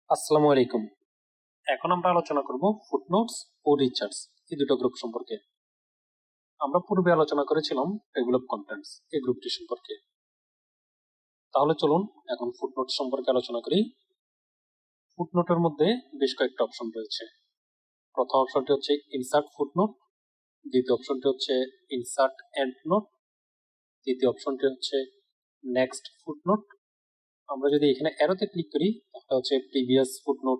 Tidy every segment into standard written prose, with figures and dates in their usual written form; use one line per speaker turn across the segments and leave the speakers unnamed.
আসসালামু আলাইকুম। এখন আমরা আলোচনা করব ফুটনোটস ও রিচার্স এই দুটো গ্রুপ সম্পর্কে। আমরা পূর্বে আলোচনা করেছিলাম টেবিল অফ কন্টেন্টস এই গ্রুপটি সম্পর্কে। তাহলে চলুন এখন ফুটনোট সম্পর্কে আলোচনা করি। ফুটনোটের মধ্যে বেশ কয়েকটা অপশন রয়েছে। প্রথম অপশনটি হচ্ছে ইনসার্ট ফুটনোট, দ্বিতীয় অপশনটি হচ্ছে ইনসার্ট এন্ড নোট, তৃতীয় অপশনটি হচ্ছে নেক্সট ফুটনোট। আমরা যদি এখানে অ্যারোতে ক্লিক করি তাহলে হচ্ছে প্রিভিয়াস ফুটনোট,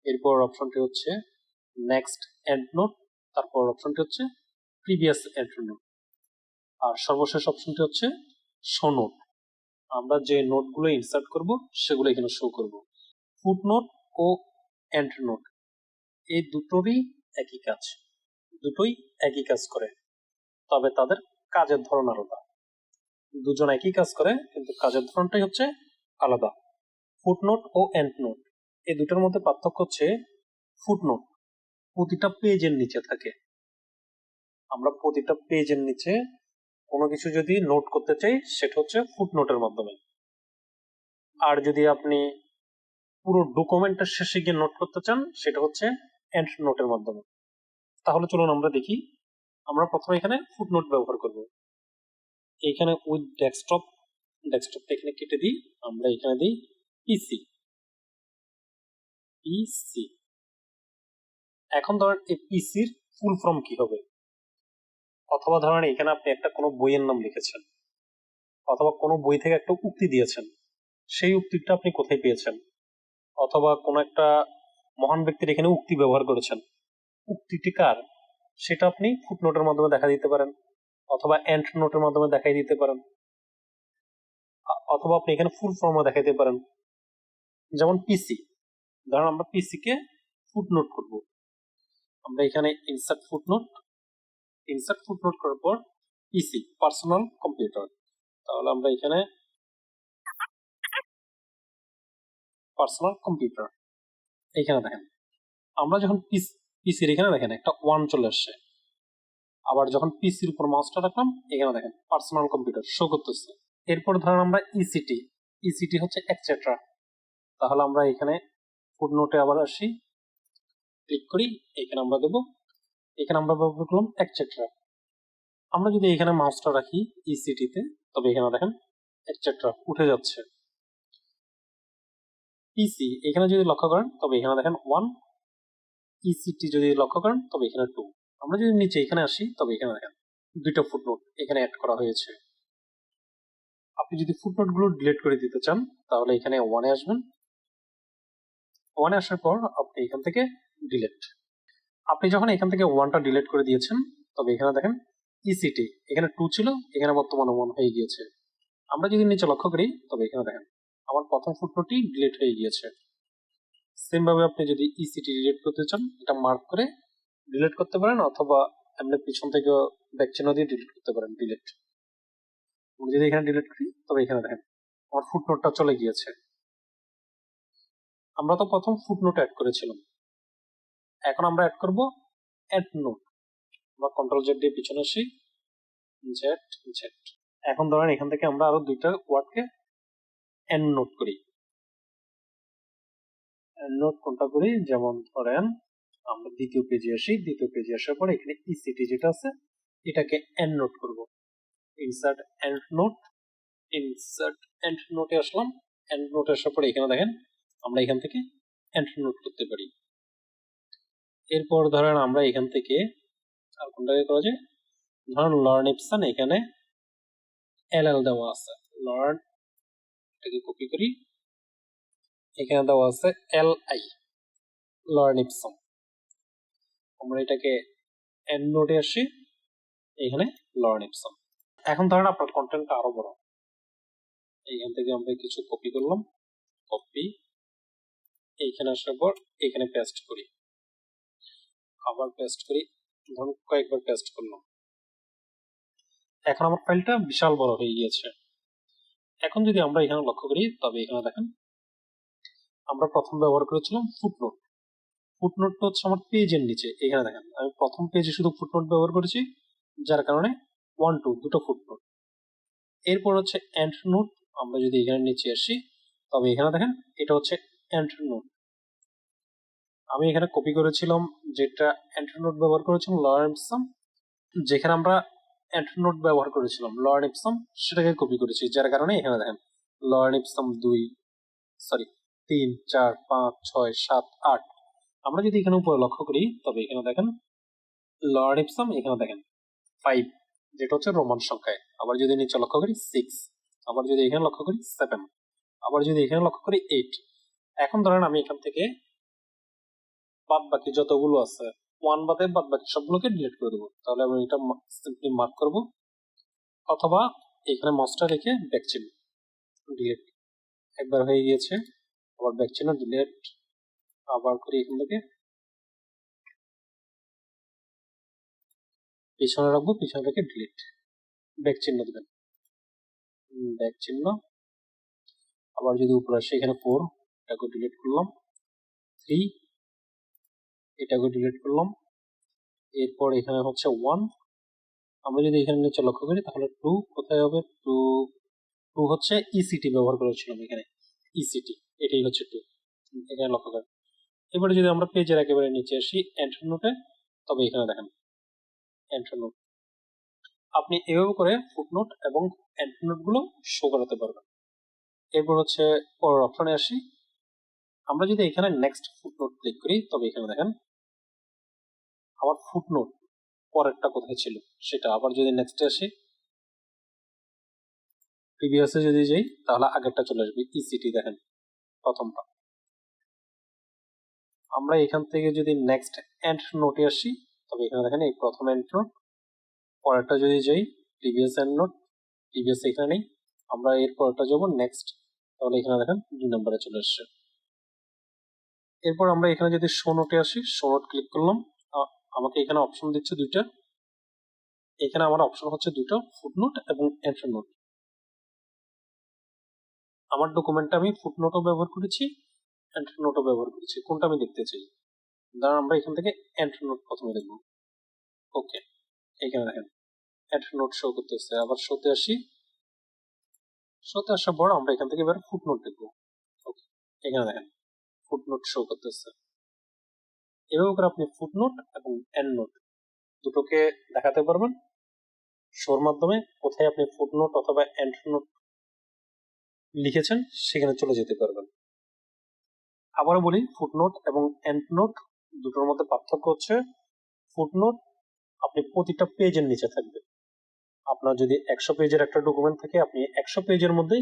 এরপর অপশনটি হচ্ছে নেক্সট এন্ড নোট, তারপর অপশনটি হচ্ছে প্রিভিয়াস এন্ড নোট, আর সর্বশেষ অপশনটি হচ্ছে শো নোট। আমরা যে নোটগুলো ইনসার্ট করব সেগুলো এখানে শো করব। ফুটনোট ও এন্ড নোট এই দুটোরই একই কাজ, দুটোই একই কাজ করে, তবে তাদের কাজের ধরন আলাদা। দুজন একই কাজ করে কিন্তু কাজের ধরনটাই হচ্ছে আলাদা। ফুটনোট ও এন্ড নোট এই দুটোর মধ্যে পার্থক্য হচ্ছে ফুটনোট প্রতিটা পেজের নিচে থাকে। আমরা প্রতিটা পেজের নিচে কোনো কিছু যদি নোট করতে চাই সেটা হচ্ছে ফুটনোটের মাধ্যমে, আর যদি আপনি পুরো ডকুমেন্টের শেষে গিয়ে নোট করতে চান সেটা হচ্ছে এন্ড নোটের মাধ্যমে। তাহলে চলুন আমরা দেখি। আমরা প্রথমে এখানে ফুটনোট ব্যবহার করব। এইখানে উইথ ডেস্কটপ টেকনিক কেটে দিই, আমরা এখানে দিই পিসি। এখন ধরেন এই পিসির ফুল ফর্ম কি হবে, অথবা ধরেন এখানে আপনি একটা কোনো বইয়ের নাম লিখেছেন, অথবা কোনো বই থেকে একটা উক্তি দিয়েছেন, সেই উক্তিটা আপনি কোথায় পেয়েছেন, অথবা কোনো একটা মহান ব্যক্তির এখানে উক্তি ব্যবহার করেছেন, উক্তিটি কার সেটা আপনি ফুটনোটের মাধ্যমে দেখা দিতে পারেন, অথবা এন্ড নোটের মাধ্যমে দেখাই দিতে পারেন, অথবা আপনি এখানে ফুল ফর্মও দেখাইতে পারেন। যেমন পিসি, ধরুন আমরা পিসি কে ফুটনোট করব। আমরা এখানে ইনসার্ট ফুটনোট করার পর পিসি পার্সোনাল কম্পিউটার, তাহলে আমরা এখানে পার্সোনাল কম্পিউটার এখানে দেখেন, আমরা যখন পিসির এখানে দেখেন একটা 1 চলে আসছে, আবার যখন পিসির উপর মাউসটা রাখলাম এখানে দেখেন পার্সোনাল কম্পিউটার শো করতেছে। এরপর ধরেন আমরা ইসিটি হচ্ছে এটসেট্রা, তাহলে আমরা এখানে ফুটনোটে আবার আসি, ক্লিক করি, এখানে আমরা দেব, এখানে আমরা ব্যবহার করলাম এটসেট্রা। আমরা যদি এখানে মাউসটা রাখি ইসিটিতে, তবে এখানে দেখেন এটসেট্রা উঠে যাচ্ছে। পিসি এখানে যদি লক্ষ্য করেন তবে এখানে দেখেন 1, ইসিটি যদি লক্ষ্য করেন তবে এখানে 2। আমরা যদি নিচে এখানে আসি তবে এখানে দেখেন দুইটা ফুটনোট এখানে অ্যাড করা হয়েছে। আপনি যদি ফুটনোট গুলো ডিলিট করে দিতে চান তাহলে এখানে 1-এ আসবেন, 1-এ আসার পর আপনি এখান থেকে ডিলিট। আপনি যখন এখান থেকে 1টা ডিলিট করে দিয়েছেন তবে এখানে দেখেন ইসিটি এখানে 2 ছিল, এখানে বর্তমানে 1 হয়ে গিয়েছে। আমরা যদি নিচে লক্ষ্য করি তবে এখানে দেখেন আমার প্রথম ফুটনোটটি ডিলিট হয়ে গিয়েছে। সেম ভাবে আপনি যদি ইসিটি ডিলিট করতে চান এটা মার্ক করে ডিলিট করতে পারেন, অথবা এমনি পিছন থেকে ব্যাক চিহ্ন দিয়ে ডিলিট করতে পারেন। ডিলিট যদি এখানে ডিলিট করি তবে এখানে দেখেন আমার ফুটনোটটা চলে গিয়েছে। আমরা তো প্রথম ফুটনোট অ্যাড করেছিলাম, এখন আমরা অ্যাড করব এন্ড নোট। আমরা কন্ট্রোল জেড দিয়ে পিছনে আসি, জেড। এখন ধরেন এখান থেকে আমরা আরো দুইটা ওয়ার্ডকে এন্ড নোট করি। এন্ড নোট কোনটা করি, যেমন ধরেন আমরা দ্বিতীয় পেজে আসি, দ্বিতীয় পেজে আসার পর এখানে ইসিটি যেটা আছে এটাকে এন্ড নোট করব। ইনসার্ট এন্ড নোটে আসলাম, এন্ড নোটে আসার পর এখানে দেখেন আমরা এখান থেকে এন্ড নোট করতে পারি। এরপর ধরেন আমরা এখান থেকে আর কোনটাকে করা যায়, ধরেন লার্ন ইপসন, এখানে এল দেওয়া আছে, লার্ন, এটাকে কপি করি, এখানে দেওয়া আছে LI, লার্ন ইপসন। আমরা এটাকে এন্ড নোটে আসি, এখানে লার্ন ইপসন। এখন ধরেন আপনার কন্টেন্টটা আরো বড়, এইখান থেকে আমরা কিছু কপি করলাম, কপি, এইখানে আসার পর এখানে পেস্ট করি, আবার পেস্ট করি, ধরুন কয়েকবার পেস্ট করলাম। এখন আমার ফাইলটা বিশাল বড় হয়ে গিয়েছে। এখন যদি আমরা এখানে লক্ষ্য করি তবে এখানে দেখেন আমরা প্রথম ব্যবহার করেছিলাম ফুটনোট। ফুটনোটটা হচ্ছে আমার পেজের নিচে, এখানে দেখেন আমি প্রথম পেজে শুধু ফুটনোট ব্যবহার করেছি, যার কারণে 1, 2 দুটো ফুটনোট। এরপর হচ্ছে এন্ড নোট, আমরা যদি এখানে নিচে আসি তবে এখানে দেখেন এটা হচ্ছে এন্ড নোট, আমি এখানে কপি করেছিলাম যেটা এন্ট্রি নোট ব্যবহার করেছিলাম লরেন্ট ইপসম, যেখানে আমরা এন্ট্রি নোট ব্যবহার করেছিলাম লরেন্ট ইপসম সেটাকে কপি করেছি, যার কারণে এখানে দেখেন লরেন্ট ইপসম 3 4 5 6 7 8। আমরা যদি এখানে উপরে লক্ষ্য করি তবে এখানে দেখেন লরেন্ট ইপসম, এখানে দেখেন 5 যেটা হচ্ছে রোমান সংখ্যায়। আবার যদি নিচে লক্ষ্য করি 6, আবার যদি এখানে লক্ষ্য করি 7, আবার যদি এখানে লক্ষ্য করি 8। এখন ধরেন আমি এখান থেকে বাদ বাকি যতগুলো আছে 1 বাদে বাদ বাকি সবগুলোকে ডিলিট করে দেবো। তাহলে আমি এটা সিম্পলি মার্ক করব, অথবা এখানে মাউসটা রেখে ব্যাক চিহ্ন ডিলিট, একবার হয়ে গিয়েছে, আবার ব্যাক চিহ্ন ডিলিট, আবার করি এখান থেকে পিছনে রাখবো, পিছনে রেখে ডিলিট, ব্যাক চিহ্ন দেবেন, ব্যাক চিহ্ন, আবার যদি উপরে আসে এখানে 4 এটাকে ডিলিট করলাম, 3 এটাকে ডিলিট করলাম, এরপর এখানে হচ্ছে 1। আমরা যদি এখানে নিচে লক্ষ্য করি তাহলে 2 কোথায় হবে, 2 হচ্ছে ইসিটি ব্যবহার করেছিলাম এখানে, ইসিটি এটাই হচ্ছে 2, এখানে লক্ষ্য করেন। এবারে যদি আমরা পেজের একেবারে নিচে আসি এন্ট্রি নোটে, তবে এখানে দেখেন এন্ট্রি নোট, আপনি এভাবে করে ফুটনোট এবং এন্ট্রি নোট গুলো শো করাতে পারবেন। এরপর হচ্ছে পরের অপশনে আসি, আমরা যদি এখানে নেক্সট ফুটনোট ক্লিক করি তবে এখানে দেখেন আমার ফুটনোট পরেরটা কোথায় ছিল সেটা। আবার যদি নেক্সটে আসি, প্রিভিয়াসে যদি যাই তাহলে আগেরটা চলে আসবে, ইসিটি দেখেন প্রথমটা। আমরা এখান থেকে যদি নেক্সট এন্ড নোটে আসি তবে এখানে দেখেন এই প্রথম এন্ড নোট, পরেরটা যদি যাই প্রিভিয়াস এন্ড নোট, প্রিভিয়াস এখানে নেই, আমরা এর পরেরটা যাব নেক্সট, তাহলে এখানে দেখেন 2 নম্বরে চলে আসছে। এরপর আমরা এখানে যদি শো নোটে আসি, শো নোট ক্লিক করলাম, আমাকে এখানে অপশন দিচ্ছে দুইটা, এখানে আমার অপশন হচ্ছে দুটো, ফুটনোট এবং এন্ট্রি নোট। আমার ডকুমেন্টে আমি ফুটনোটও ব্যবহার করেছি, এন্ট্রি নোটও ব্যবহার করেছি, কোনটা আমি দেখতে চাই। ধরুন আমরা এখান থেকে এন্ট্রি নোট প্রথমে দেখব, ওকে এখানে দেখেন এন্ট্রি নোট শো করতেছে। আবার শোতে আসি, শোতে আসার পর আমরা এখান থেকে এবার ফুটনোট দেখবো, ওকে এখানে দেখেন ফুটনোট শো করতেছে। এভাবে করে আপনি ফুটনোট এবং এন্ড নোট দুটোকে দেখাতে পারবেন শোর মাধ্যমে। কোথায় আপনি ফুটনোট অথবা এন্ড নোট লিখেছেন সেখানে চলে যেতে পারবেন। আবারও বলি, ফুটনোট এবং এন্ড নোট দুটোর মধ্যে পার্থক্য হচ্ছে, ফুটনোট আপনি প্রতিটা পেজের নিচে থাকবে। আপনার যদি 100 পেজের একটা ডকুমেন্ট থাকে, আপনি 100 পেজের মধ্যে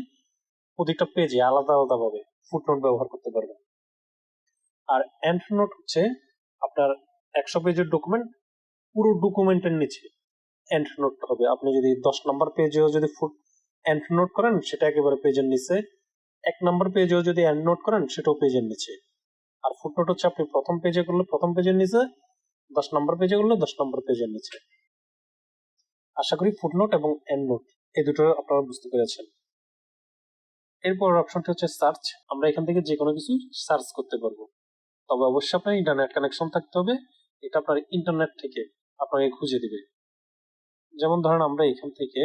প্রতিটা পেজে আলাদা আলাদা ভাবে ফুটনোট ব্যবহার করতে পারবেন। আর এন্ড নোট হচ্ছে আপনার 100 পেজের ডকুমেন্ট, পুরো ডকুমেন্টের নিচে এন্ড নোট হবে। আপনি যদি 10 নম্বর পেজেও যদি এন্ড নোট করেন সেটা একেবারে পেজের নিচে, 1 নম্বর পেজেও যদি এন্ড নোট করেন সেটাও পেজের নিচে। আর ফুটনোট হচ্ছে আপনি প্রথম পেজে করলে প্রথম পেজের নিচে, 10 নম্বর পেজে করলে 10 নম্বর পেজের নিচে। আশা করি ফুটনোট এবং এন্ড নোট এই দুটো আপনারা বুঝতে পেরেছেন। এরপর অপশনটি হচ্ছে সার্চ, আমরা এখান থেকে যে কোনো কিছু সার্চ করতে পারবো, তবে অবশ্যই আপনার ইন্টারনেট কানেকশন থাকতে হবে, এটা আপনার ইন্টারনেট থেকে আপনাকে খুঁজে দিবে। যেমন ধরেন আমরা এখান থেকে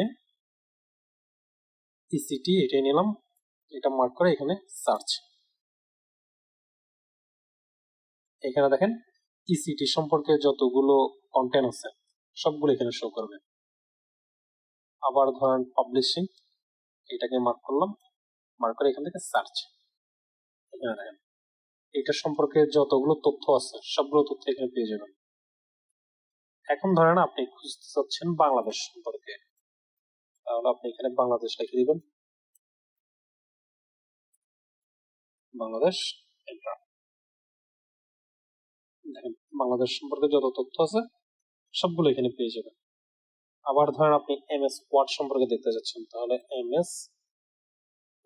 ইসিটি এটাই নিলাম, এটা মার্ক করে এখানে সার্চ, এখানে দেখেন ইসিটি সম্পর্কে যতগুলো কন্টেন্ট আছে সবগুলো এখানে শো করবে। আবার ধরেন পাবলিশিং, এটাকে মার্ক করলাম, মার্ক করে এখান থেকে সার্চ, এখানে দেখেন এটা সম্পর্কে যতগুলো তথ্য আছে সবগুলো তথ্য এখানে পেয়ে যাবেন। এখন ধরেন আপনি খুঁজতে চাচ্ছেন বাংলাদেশ সম্পর্কে, তাহলে আপনি এখানে বাংলাদেশ লিখে দিবেন, বাংলাদেশ, এন্টার। দেখেন বাংলাদেশ সম্পর্কে যত তথ্য আছে সবগুলো এখানে পেয়ে যাবেন। আবার ধরেন আপনি এমএস ওয়ার্ড সম্পর্কে দেখতে যাচ্ছেন, তাহলে এমএস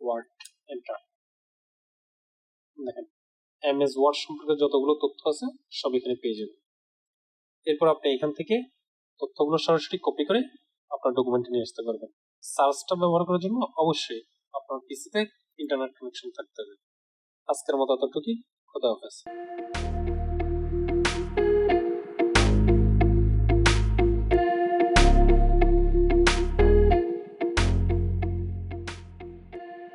ওয়ার্ড, এন্টার। দেখেন এমএস ওয়ার্ড সম্পর্কে যতগুলো তথ্য আছে সব এখানে পেয়ে যাবেন। এরপর আপনি এখান থেকে তথ্যগুলো সরাসরি কপি করে আপনার ডকুমেন্টে নিয়ে আসতে পারবেন। সার্চটা ব্যবহার করার জন্য অবশ্যই আপনার পিসিতে ইন্টারনেট কানেকশন থাকতে হবে। আজকের মতো এতটুকুই, খোদা হাফেজ।